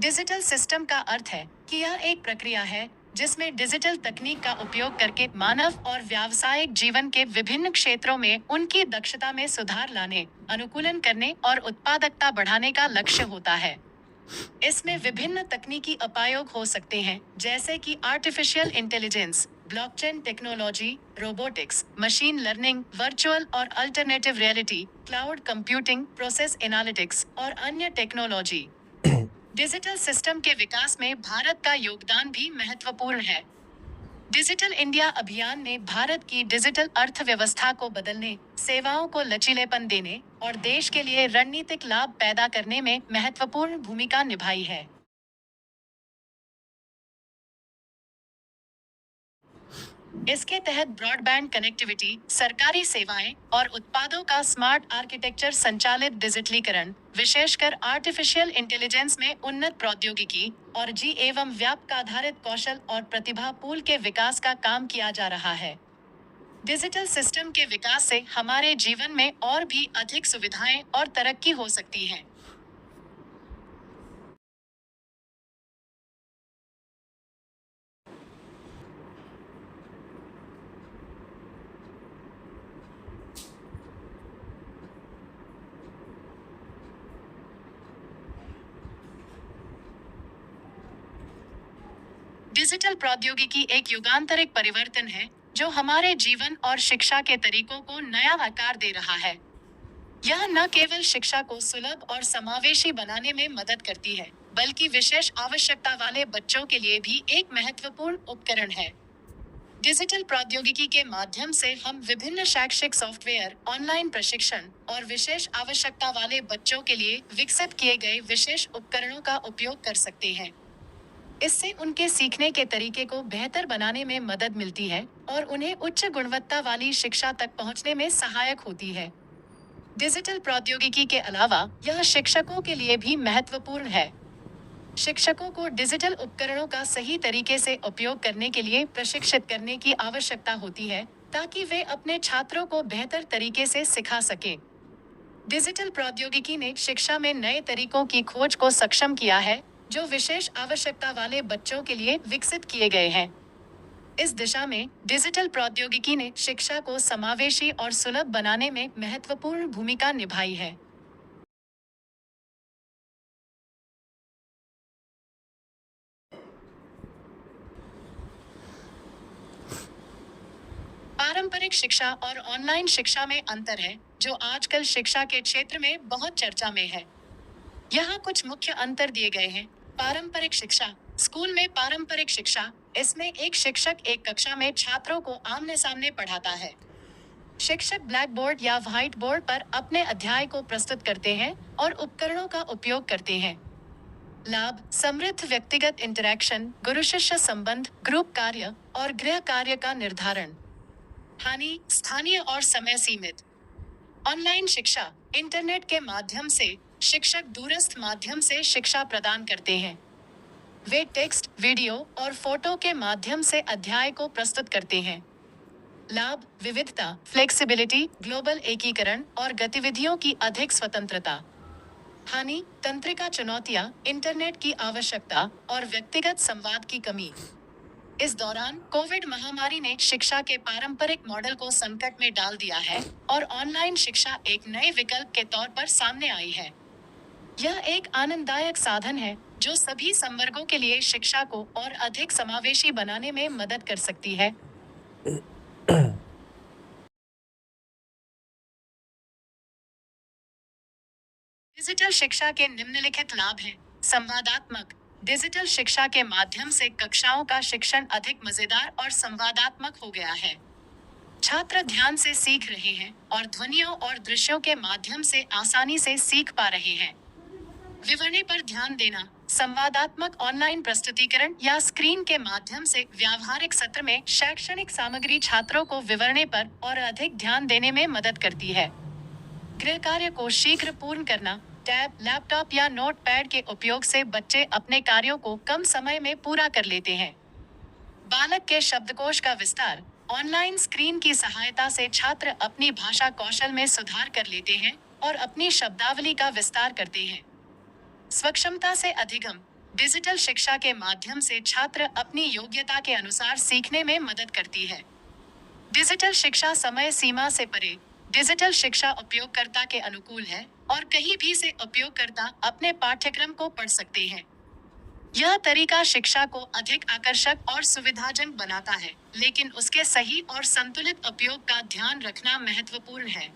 Digital system का अर्थ है कि यह एक प्रक्रिया है जिसमें डिजिटल तकनीक का उपयोग करके मानव और व्यावसायिक जीवन के विभिन्न क्षेत्रों में उनकी दक्षता में सुधार लाने, अनुकूलन करने और उत्पादकता बढ़ाने का लक्ष्य होता है। इसमें विभिन्न तकनीकी उपायोग हो सकते हैं, जैसे कि artificial intelligence, blockchain technology, robotics, machine learning, virtual और alternative reality, cloud computing, process analytics और अन्य टेक्नोलॉजी। डिजिटल सिस्टम के विकास में भारत का योगदान भी महत्वपूर्ण है। डिजिटल इंडिया अभियान ने भारत की डिजिटल अर्थव्यवस्था को बदलने, सेवाओं को लचीलेपन देने और देश के लिए रणनीतिक लाभ पैदा करने में महत्वपूर्ण भूमिका निभाई है। इसके तहत ब्रॉडबैंड कनेक्टिविटी, सरकारी सेवाएं और उत्पादों का स्मार्ट आर्किटेक्चर संचालित डिजिटलीकरण, विशेषकर आर्टिफिशियल इंटेलिजेंस में उन्नत प्रौद्योगिकी और जी एवं व्यापक आधारित कौशल और प्रतिभा पूल के विकास का काम किया जा रहा है। डिजिटल सिस्टम के विकास से हमारे जीवन में और भी अधिक सुविधाएं और तरक्की हो सकती है। डिजिटल प्रौद्योगिकी एक युगांतरिक परिवर्तन है जो हमारे जीवन और शिक्षा के तरीकों को नया आकार दे रहा है। यह न केवल शिक्षा को सुलभ और समावेशी बनाने में मदद करती है, बल्कि विशेष आवश्यकता वाले बच्चों के लिए भी एक महत्वपूर्ण उपकरण है। डिजिटल प्रौद्योगिकी के माध्यम से हम विभिन्न शैक्षिक सॉफ्टवेयर, ऑनलाइन प्रशिक्षण और विशेष आवश्यकता वाले बच्चों के लिए विकसित किए गए विशेष उपकरणों का उपयोग कर सकते हैं। इससे उनके सीखने के तरीके को बेहतर बनाने में मदद मिलती है और उन्हें उच्च गुणवत्ता वाली शिक्षा तक पहुंचने में सहायक होती है। डिजिटल प्रौद्योगिकी के अलावा यह शिक्षकों के लिए भी महत्वपूर्ण है। शिक्षकों को डिजिटल उपकरणों का सही तरीके से उपयोग करने के लिए प्रशिक्षित करने की आवश्यकता होती है, ताकि वे अपने छात्रों को बेहतर तरीके से सिखा सकें। डिजिटल प्रौद्योगिकी ने शिक्षा में नए तरीकों की खोज को सक्षम किया है, जो विशेष आवश्यकता वाले बच्चों के लिए विकसित किए गए हैं। इस दिशा में डिजिटल प्रौद्योगिकी ने शिक्षा को समावेशी और सुलभ बनाने में महत्वपूर्ण भूमिका निभाई है। पारंपरिक शिक्षा और ऑनलाइन शिक्षा में अंतर है, जो आजकल शिक्षा के क्षेत्र में बहुत चर्चा में है। यहाँ कुछ मुख्य अंतर दिए गए हैं। पारंपरिक शिक्षा, स्कूल में पारंपरिक शिक्षा, इसमें एक शिक्षक एक कक्षा में छात्रों को आमने सामने पढ़ाता है। शिक्षक ब्लैक बोर्ड या व्हाइट बोर्ड पर अपने अध्याय को प्रस्तुत करते हैं और उपकरणों का उपयोग करते हैं। लाभ: समृद्ध व्यक्तिगत इंटरैक्शन, गुरु शिष्य संबंध, ग्रुप कार्य और गृह कार्य का निर्धारण। हानि: स्थानीय और समय सीमित। ऑनलाइन शिक्षा, इंटरनेट के माध्यम से शिक्षक दूरस्थ माध्यम से शिक्षा प्रदान करते हैं। वे टेक्स्ट, वीडियो और फोटो के माध्यम से अध्याय को प्रस्तुत करते हैं। लाभ: विविधता, फ्लेक्सिबिलिटी, ग्लोबल एकीकरण और गतिविधियों की अधिक स्वतंत्रता। हानि: तंत्रिका चुनौतियां, इंटरनेट की आवश्यकता और व्यक्तिगत संवाद की कमी। इस दौरान कोविड महामारी ने शिक्षा के पारंपरिक मॉडल को संकट में डाल दिया है और ऑनलाइन शिक्षा एक नए विकल्प के तौर पर सामने आई है। यह एक आनंददायक साधन है जो सभी संवर्गों के लिए शिक्षा को और अधिक समावेशी बनाने में मदद कर सकती है। डिजिटल शिक्षा के निम्नलिखित लाभ हैं। संवादात्मक: डिजिटल शिक्षा के माध्यम से कक्षाओं का शिक्षण अधिक मजेदार और संवादात्मक हो गया है। छात्र ध्यान से सीख रहे हैं और ध्वनियों और दृश्यों के माध्यम से आसानी से सीख पा रहे हैं। विवरणों पर ध्यान देना: संवादात्मक ऑनलाइन प्रस्तुतिकरण या स्क्रीन के माध्यम से व्यावहारिक सत्र में शैक्षणिक सामग्री छात्रों को विवरणों पर और अधिक ध्यान देने में मदद करती है। गृह कार्य को शीघ्र पूर्ण करना: टैब, लैपटॉप या नोटपैड के उपयोग से बच्चे अपने कार्यों को कम समय में पूरा कर लेते हैं। बालक के शब्दकोश का विस्तार: ऑनलाइन स्क्रीन की सहायता से छात्र अपनी भाषा कौशल में सुधार कर लेते हैं और अपनी शब्दावली का विस्तार करते हैं। सक्षमता से अधिगम: डिजिटल शिक्षा के माध्यम से छात्र अपनी योग्यता के अनुसार सीखने में मदद करती है। डिजिटल शिक्षा समय सीमा से परे। डिजिटल शिक्षा उपयोगकर्ता के अनुकूल है और कहीं भी से उपयोगकर्ता अपने पाठ्यक्रम को पढ़ सकते हैं। यह तरीका शिक्षा को अधिक आकर्षक और सुविधाजनक बनाता है, लेकिन उसके सही और संतुलित उपयोग का ध्यान रखना महत्वपूर्ण है।